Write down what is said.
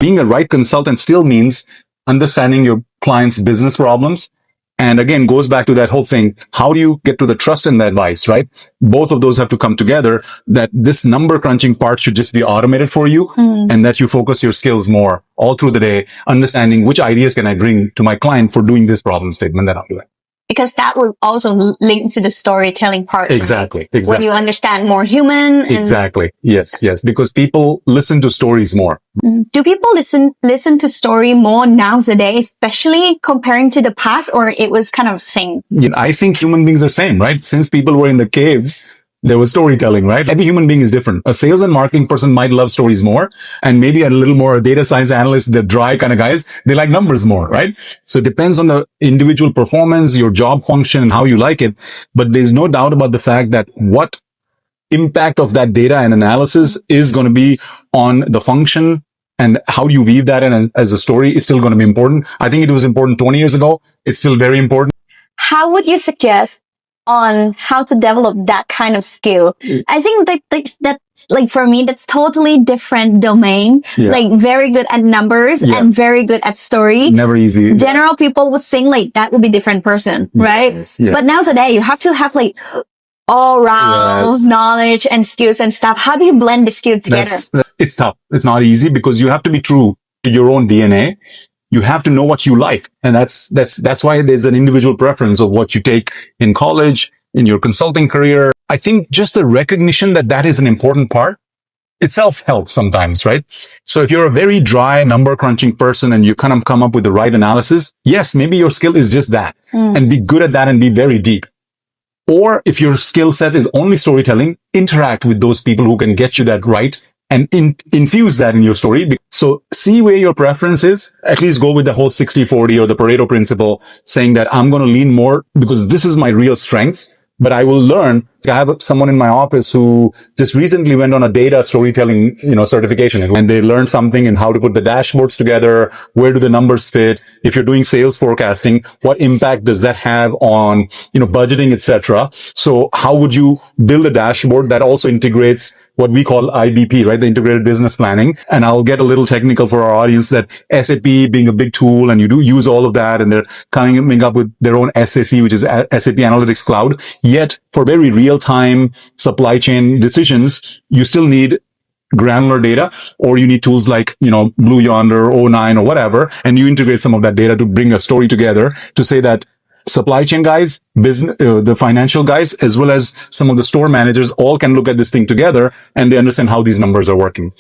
Being a right consultant still means understanding your client's business problems. And again, goes back to that whole thing. How do you get to the trust in the advice, right? Both of those have to come together, that this number crunching part should just be automated for you, and that you focus your skills more all through the day, understanding which ideas can I bring to my client for doing this problem statement that I'm doing. Because that will also link to the storytelling part. Exactly. Right? Exactly. When you understand more human. And exactly. Yes. Because people listen to stories more. Do people listen to story more nowadays, especially comparing to the past, or it was kind of same? Yeah, I think human beings are same, right? Since people were in the caves, there was storytelling, right? Every human being is different. A sales and marketing person might love stories more, and maybe a little more data science analyst, the dry kind of guys, they like numbers more, right? So it depends on the individual performance, your job function, and how you like it. But there's no doubt about the fact that what impact of that data and analysis is going to be on the function, and how you weave that in as a story is still going to be important. I think it was important 20 years ago. It's still very important. How would you suggest on how to develop that kind of skill? I think that's like, for me, that's totally different domain. Yeah. Like very good at numbers and very good at story. Never easy. General people would think like that would be different person, right? Yes. But nowadays you have to have like all round knowledge and skills and stuff. How do you blend the skills together? It's tough. It's not easy because you have to be true to your own DNA. You have to know what you like. And that's why there's an individual preference of what you take in college, in your consulting career. I think just the recognition that that is an important part itself helps sometimes, right? So if you're a very dry number crunching person and you kind of come up with the right analysis, yes, maybe your skill is just that, and be good at that and be very deep. Or if your skill set is only storytelling, interact with those people who can get you that right and infuse that in your story. So see where your preference is. At least go with the whole 60-40 or the Pareto principle, saying that I'm going to lean more because this is my real strength, but I will learn. I have someone in my office who just recently went on a data storytelling, certification, and they learned something in how to put the dashboards together. Where do the numbers fit? If you're doing sales forecasting, what impact does that have on, budgeting, etc.? So how would you build a dashboard that also integrates what we call IBP, right? The integrated business planning. And I'll get a little technical for our audience, that SAP being a big tool, and you do use all of that, and they're coming up with their own SAC, which is SAP Analytics Cloud. Yet for very real-time supply chain decisions, you still need granular data, or you need tools like, Blue Yonder, O9 or whatever, and you integrate some of that data to bring a story together to say that supply chain guys, business, the financial guys, as well as some of the store managers all can look at this thing together and they understand how these numbers are working.